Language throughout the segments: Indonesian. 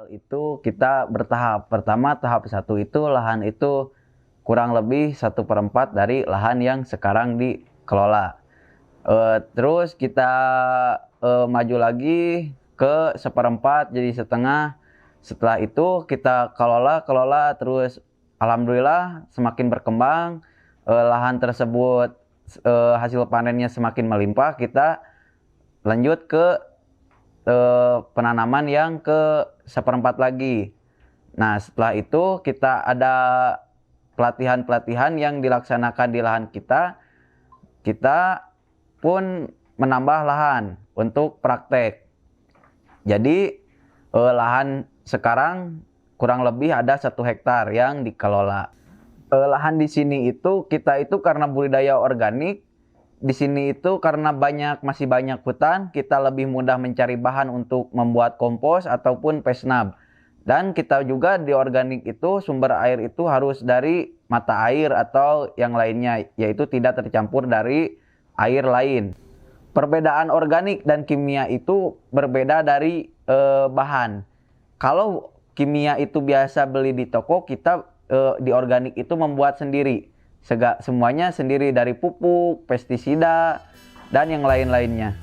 itu kita bertahap. Pertama, tahap 1 itu lahan itu kurang lebih 1/4 dari lahan yang sekarang dikelola. Terus kita maju lagi ke 1/4 jadi setengah. Setelah itu kita kelola terus alhamdulillah semakin berkembang, lahan tersebut hasil panennya semakin melimpah, kita lanjut ke penanaman yang ke 1/4 lagi. Nah, setelah itu kita ada pelatihan-pelatihan yang dilaksanakan di lahan kita. Kita pun menambah lahan untuk praktek. Jadi lahan sekarang kurang lebih ada 1 hektar yang dikelola. Lahan di sini itu kita itu karena budidaya organik. Di sini itu karena masih banyak hutan, kita lebih mudah mencari bahan untuk membuat kompos ataupun pesnab. Dan kita juga di organik itu sumber air itu harus dari mata air atau yang lainnya, yaitu tidak tercampur dari air lain. Perbedaan organik dan kimia itu berbeda dari bahan. Kalau kimia itu biasa beli di toko, kita di organik itu membuat sendiri. Semuanya sendiri dari pupuk, pestisida, dan yang lain-lainnya.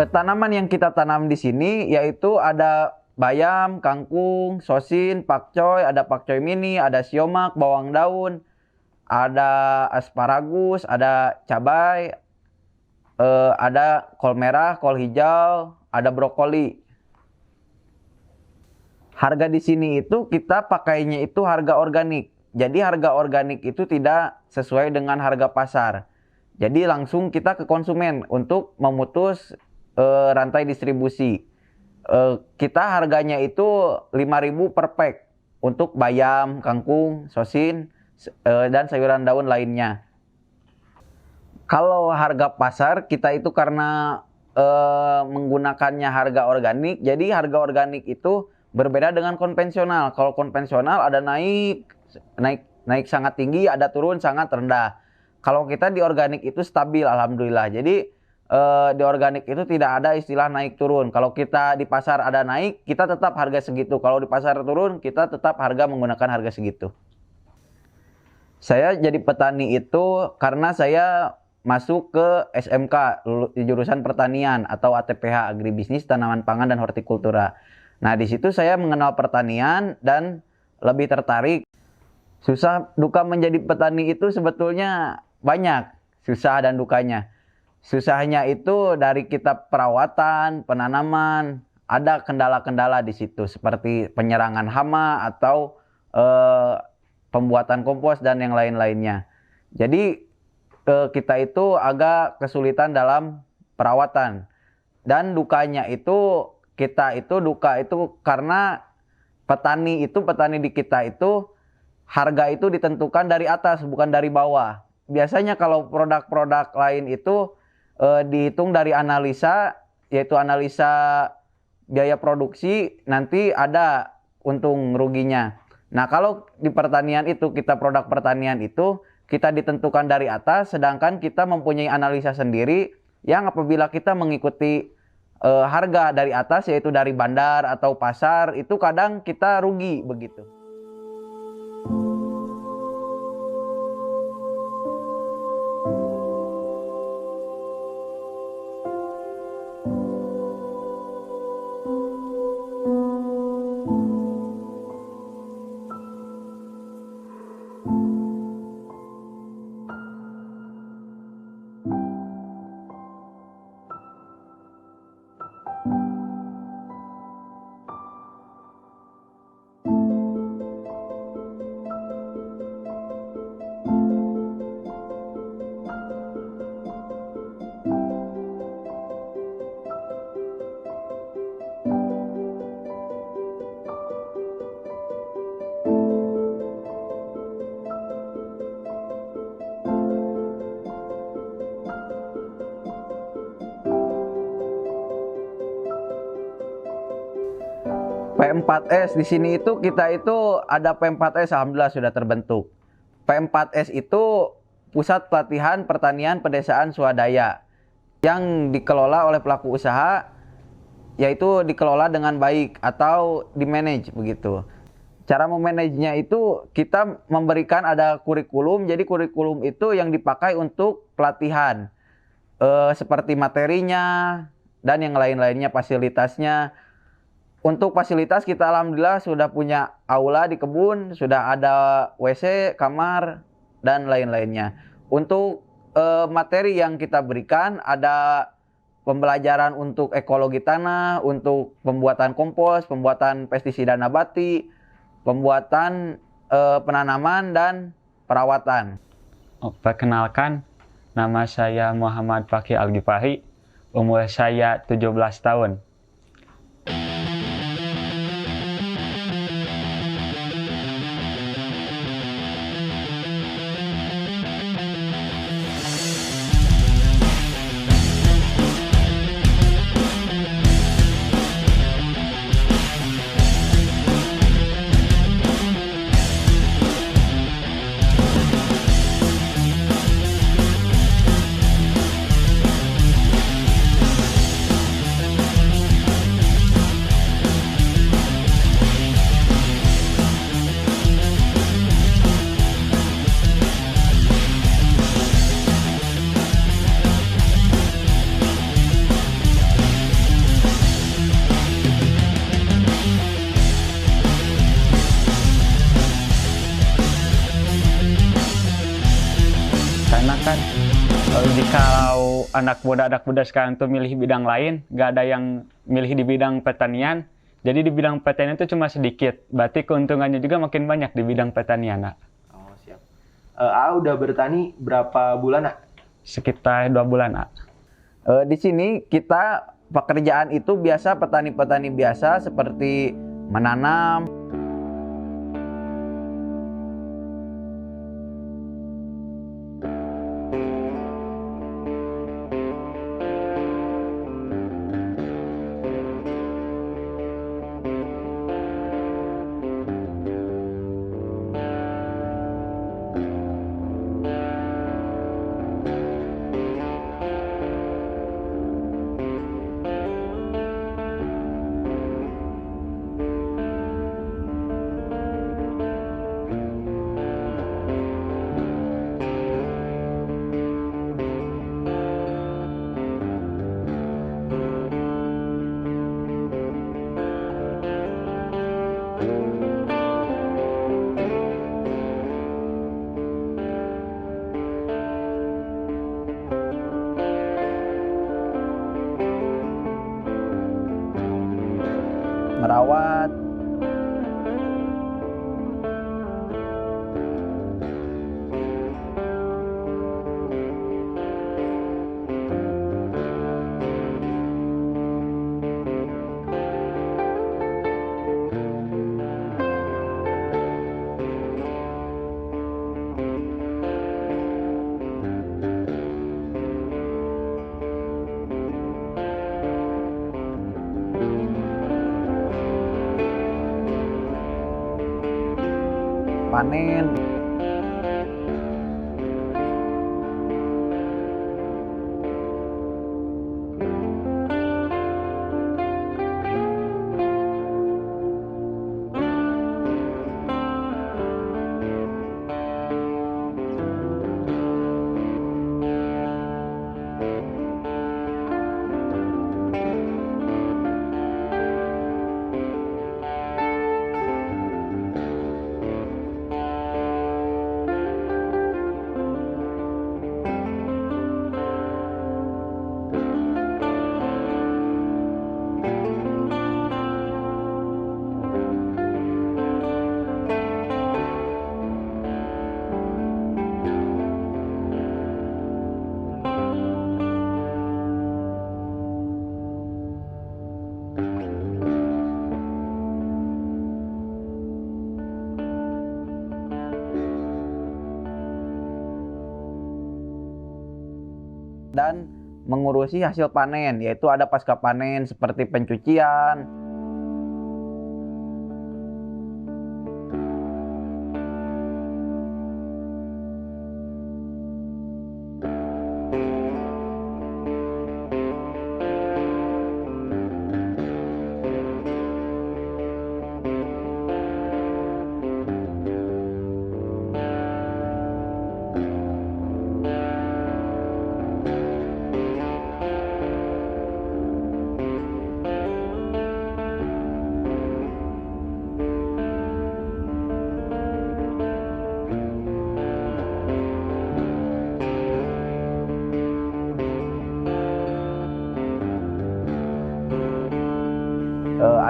Tanaman yang kita tanam di sini yaitu ada bayam, kangkung, sosin, pakcoy, ada pakcoy mini, ada siomak, bawang daun, ada asparagus, ada cabai, ada kol merah, kol hijau, ada brokoli. Harga di sini itu kita pakainya itu harga organik. Jadi harga organik itu tidak sesuai dengan harga pasar. Jadi langsung kita ke konsumen untuk memutus rantai distribusi. Kita harganya itu 5.000 per pack untuk bayam, kangkung, sosin, dan sayuran daun lainnya. Kalau harga pasar kita itu karena menggunakannya harga organik, jadi harga organik itu berbeda dengan konvensional. Kalau konvensional ada naik sangat tinggi, ada turun sangat rendah. Kalau kita di organik itu stabil, alhamdulillah. Jadi di organik itu tidak ada istilah naik turun. Kalau kita di pasar ada naik, kita tetap harga segitu. Kalau di pasar turun, kita tetap menggunakan harga segitu. Saya jadi petani itu karena saya masuk ke SMK jurusan pertanian atau ATPH Agribisnis Tanaman Pangan dan Hortikultura. Nah, di situ saya mengenal pertanian dan lebih tertarik. Susah duka menjadi petani itu sebetulnya banyak, susah dan dukanya. Susahnya itu dari kita perawatan, penanaman, ada kendala-kendala di situ seperti penyerangan hama atau pembuatan kompos dan yang lain-lainnya. Jadi kita itu agak kesulitan dalam perawatan. Dan dukanya itu duka itu karena petani di kita itu harga itu ditentukan dari atas bukan dari bawah. Biasanya kalau produk-produk lain itu dihitung dari analisa, yaitu analisa biaya produksi, nanti ada untung ruginya. Nah, kalau di pertanian itu, produk pertanian itu, kita ditentukan dari atas, sedangkan kita mempunyai analisa sendiri, yang apabila kita mengikuti harga dari atas, yaitu dari bandar atau pasar, itu kadang kita rugi begitu. P4S di sini itu kita itu ada P4S, alhamdulillah sudah terbentuk. P4S itu Pusat Pelatihan Pertanian Pedesaan Swadaya yang dikelola oleh pelaku usaha, yaitu dikelola dengan baik atau di-manage begitu. Cara memanagenya itu kita memberikan ada kurikulum, jadi kurikulum itu yang dipakai untuk pelatihan. Seperti materinya dan yang lain-lainnya, fasilitasnya. Untuk fasilitas kita alhamdulillah sudah punya aula di kebun, sudah ada WC, kamar, dan lain-lainnya. Untuk materi yang kita berikan ada pembelajaran untuk ekologi tanah, untuk pembuatan kompos, pembuatan pestisida nabati, pembuatan penanaman dan perawatan. Perkenalkan, nama saya Muhammad Fakih Al-Gifahi, umur saya 17 tahun. Karena kan jika anak muda sekarang tuh milih bidang lain, gak ada yang milih di bidang pertanian. Jadi di bidang pertanian itu cuma sedikit. Berarti keuntungannya juga makin banyak di bidang pertanian, Nak. Oh, siap. Udah bertani berapa bulan, Nak? Sekitar 2 bulan, Nak. Di sini kita pekerjaan itu biasa petani-petani biasa seperti menanam, merawat, panen. Dan mengurusi hasil panen, yaitu ada pasca panen seperti pencucian,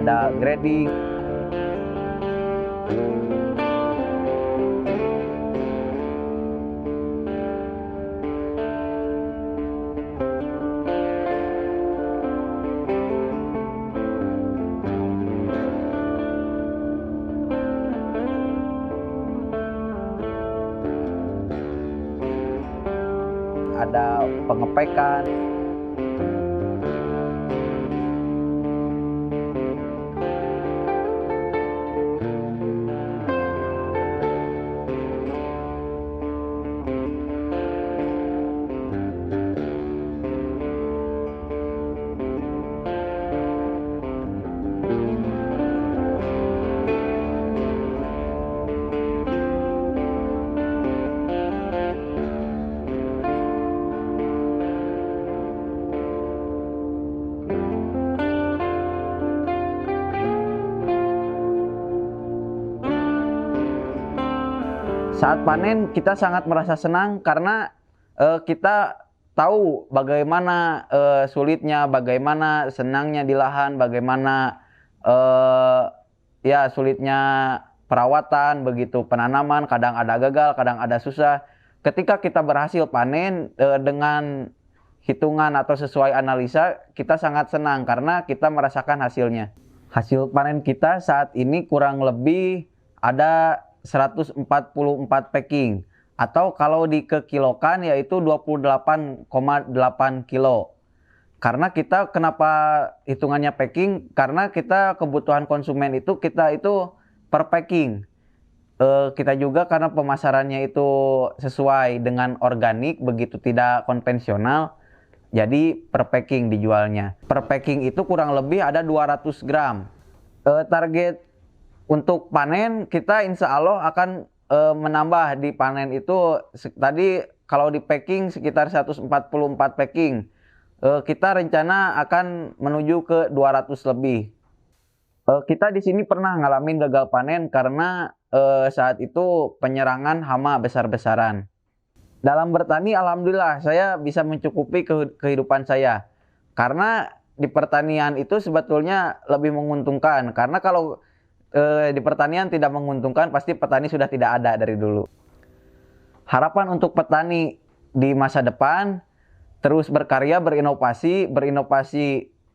ada grading. Ada pengepekan. Saat panen kita sangat merasa senang karena kita tahu bagaimana sulitnya, bagaimana senangnya di lahan, bagaimana ya sulitnya perawatan, begitu penanaman, kadang ada gagal, kadang ada susah. Ketika kita berhasil panen dengan hitungan atau sesuai analisa, kita sangat senang karena kita merasakan hasilnya. Hasil panen kita saat ini kurang lebih ada 144 packing, atau kalau dikekilokan yaitu 28,8 kilo. Karena kita kenapa hitungannya packing? Karena kita kebutuhan konsumen itu kita itu per packing. Kita juga karena pemasarannya itu sesuai dengan organik, begitu tidak konvensional, jadi per packing dijualnya. Per packing itu kurang lebih ada 200 gram. Target untuk panen kita insya Allah akan menambah di panen itu. Tadi kalau di packing sekitar 144 packing. Kita rencana akan menuju ke 200 lebih. Kita di sini pernah ngalamin gagal panen karena saat itu penyerangan hama besar-besaran. Dalam bertani alhamdulillah saya bisa mencukupi kehidupan saya. Karena di pertanian itu sebetulnya lebih menguntungkan. Karena kalau di pertanian tidak menguntungkan, pasti petani sudah tidak ada dari dulu. Harapan untuk petani di masa depan, terus berkarya, berinovasi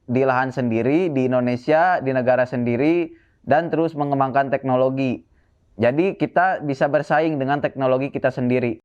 di lahan sendiri, di Indonesia, di negara sendiri, dan terus mengembangkan teknologi. Jadi kita bisa bersaing dengan teknologi kita sendiri.